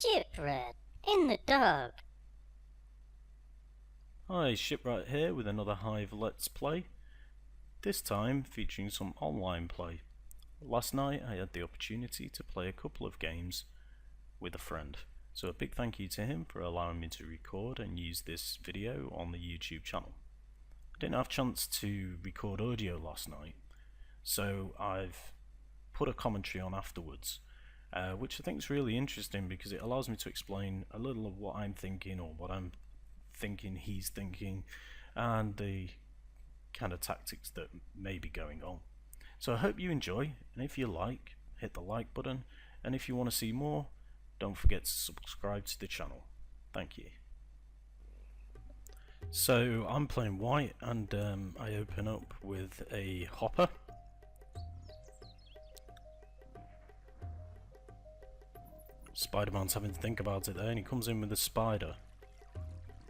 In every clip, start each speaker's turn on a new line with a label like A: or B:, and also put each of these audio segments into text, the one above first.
A: Shipwreck in the dark.
B: Hi, Shipwright here with another Hive Let's Play, this time featuring some online play. Last night I had the opportunity to play a couple of games with a friend, so a big thank you to him for allowing me to record and use this video on the YouTube channel. I didn't have a chance to record audio last night, so I've put a commentary on afterwards, which I think is really interesting because it allows me to explain a little of what I'm thinking or what I'm thinking he's thinking and the kind of tactics that may be going on. So I hope you enjoy, and if you like, hit the like button, and if you want to see more, don't forget to subscribe to the channel. Thank you. So I'm playing white, and I open up with a hopper. Spider-Man's having to think about it there, and he comes in with a spider.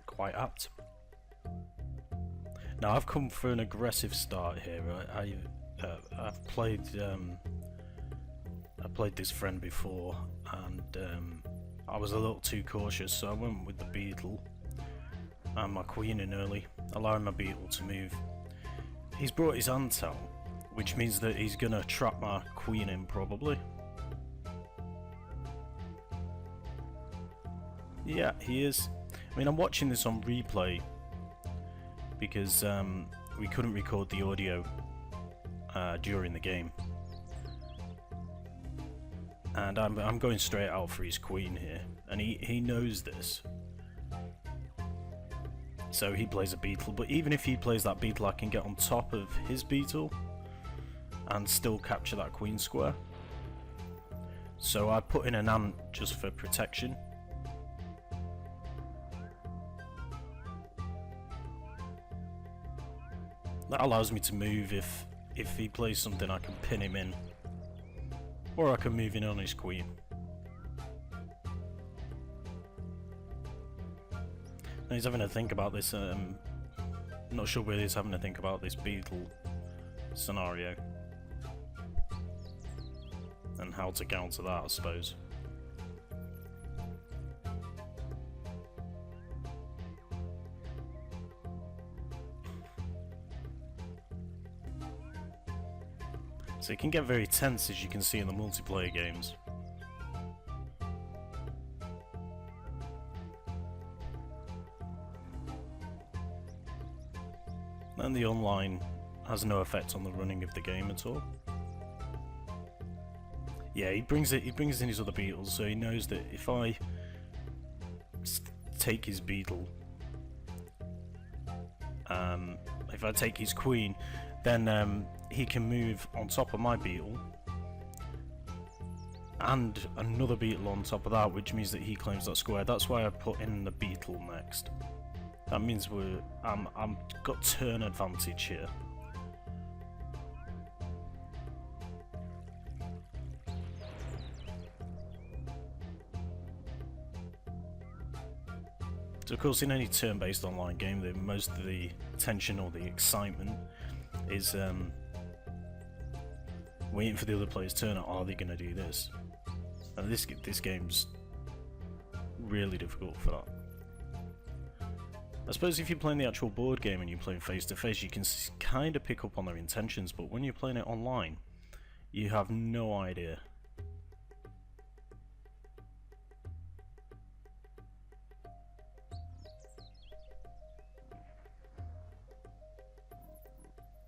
B: Quite apt. Now I've come for an aggressive start here. I've played this friend before, and I was a little too cautious, so I went with the beetle and my queen in early, allowing my beetle to move. He's brought his ant out, which means that he's gonna trap my queen in probably. Yeah, he is. I mean, I'm watching this on replay because we couldn't record the audio during the game, and I'm going straight out for his queen here, and he knows this, so he plays a beetle. But even if he plays that beetle, I can get on top of his beetle and still capture that queen square. So I put in an ant just for protection. That allows me to move if he plays something. I can pin him in, or I can move in on his queen. Now he's having to think about this. Not sure whether he's having to think about this beetle scenario and how to counter that, I suppose. So it can get very tense, as you can see in the multiplayer games. And the online has no effect on the running of the game at all. Yeah, he brings in his other beetles, so he knows that if I take his beetle, if I take his queen, then he can move on top of my beetle and another beetle on top of that, which means that he claims that square. That's why I put in the beetle next. That means I'm got turn advantage here. So of course, in any turn-based online game, most of the tension or the excitement is waiting for the other player's turn. Are they going to do this? And this game's really difficult for that. I suppose if you're playing the actual board game and you're playing face to face, you can kind of pick up on their intentions, but when you're playing it online, you have no idea.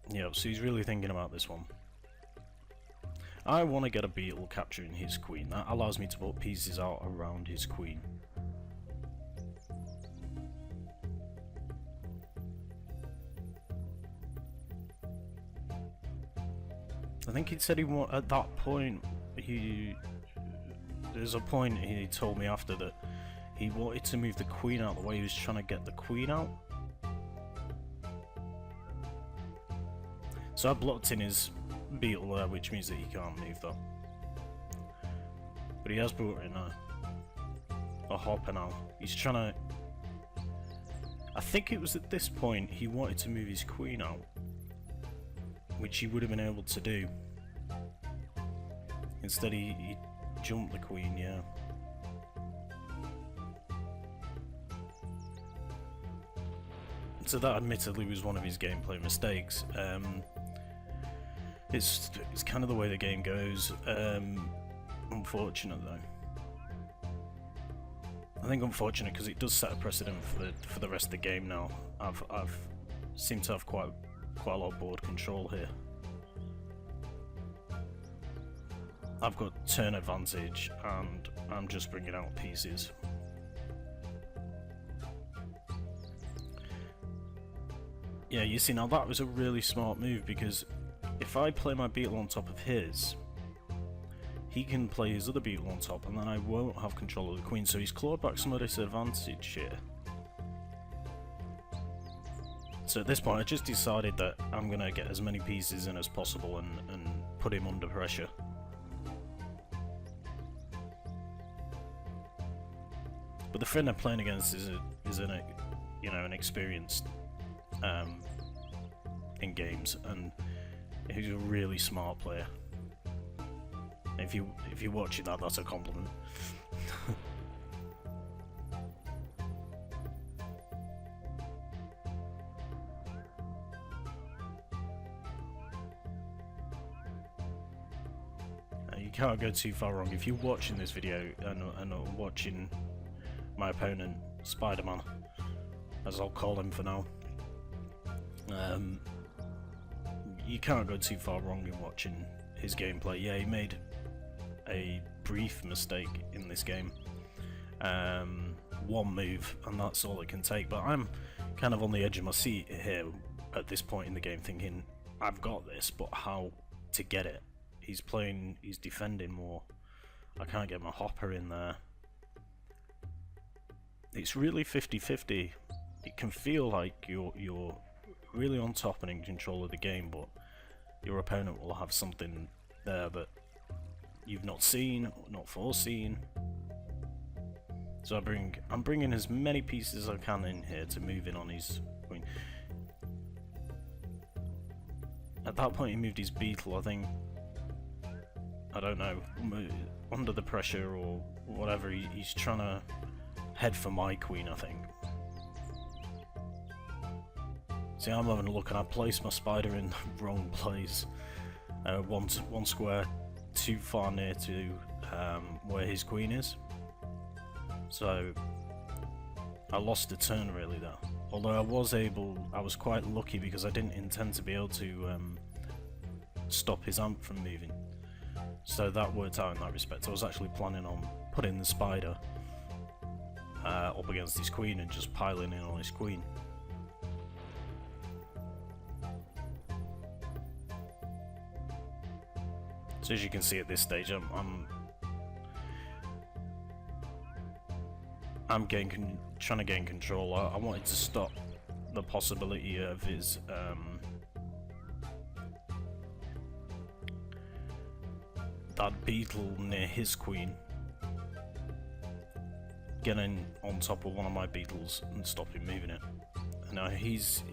B: Yeah, so he's really thinking about this one. I want to get a beetle capturing his queen. That allows me to put pieces out around his queen. I think he said at that point, there's a point he told me after that he wanted to move the queen out the way he was trying to get the queen out. So I blocked in his beetle there, which means that he can't move that. But he has brought in a hopper now. He's trying to... I think it was at this point he wanted to move his queen out, which he would have been able to do. Instead he jumped the queen, yeah. So that admittedly was one of his gameplay mistakes. It's kind of the way the game goes. Unfortunate though. I think unfortunate because it does set a precedent for the rest of the game now. I've seem to have quite a lot of board control here. I've got turn advantage and I'm just bringing out pieces. Yeah, you see, now that was a really smart move, because if I play my beetle on top of his, he can play his other beetle on top and then I won't have control of the queen, so he's clawed back some of this advantage here. So at this point I just decided that I'm going to get as many pieces in as possible and put him under pressure. But the friend I'm playing against is an experienced in games, and he's a really smart player. If you're watching that, that's a compliment. You can't go too far wrong if you're watching this video and watching my opponent, Spider-Man, as I'll call him for now. You can't go too far wrong in watching his gameplay. Yeah, he made a brief mistake in this game. One move, and that's all it can take. But I'm kind of on the edge of my seat here at this point in the game, thinking, I've got this, but how to get it? He's defending more. I can't get my hopper in there. It's really 50-50. It can feel like you're really on top and in control of the game, but your opponent will have something there that you've not seen, or not foreseen. So I'm bringing as many pieces as I can in here to move in on his queen. At that point he moved his beetle, I think, I don't know, under the pressure or whatever, he's trying to head for my queen, I think. See, I'm having a look and I placed my spider in the wrong place. One square too far near to where his queen is. So I lost a turn really there. Although I was quite lucky because I didn't intend to be able to stop his amp from moving. So that worked out in that respect. I was actually planning on putting the spider up against his queen and just piling in on his queen. So as you can see at this stage, I'm trying to gain control. I wanted to stop the possibility of his that beetle near his queen getting on top of one of my beetles and stopping moving it. Now it's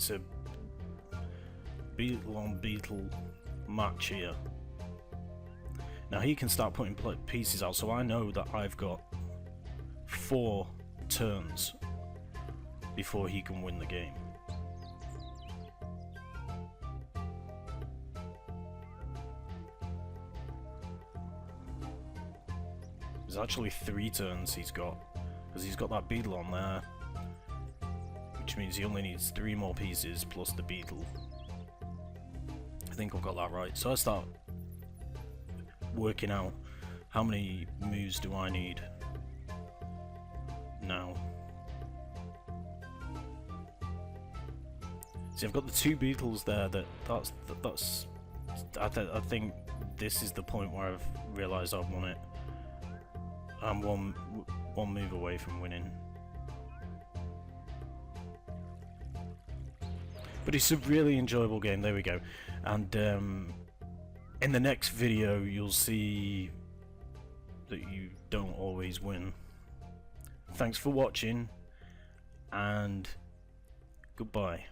B: a beetle on beetle match here. Now he can start putting pieces out, so I know that I've got 4 turns before he can win the game. There's actually 3 turns he's got, because he's got that beetle on there, which means he only needs 3 more pieces plus the beetle. I think I've got that right. So I start working out how many moves do I need now. See, I've got the 2 beetles there. I think this is the point where I've realised I've won it. I'm one move away from winning. But it's a really enjoyable game. There we go. And in the next video you'll see that you don't always win. Thanks for watching, and goodbye.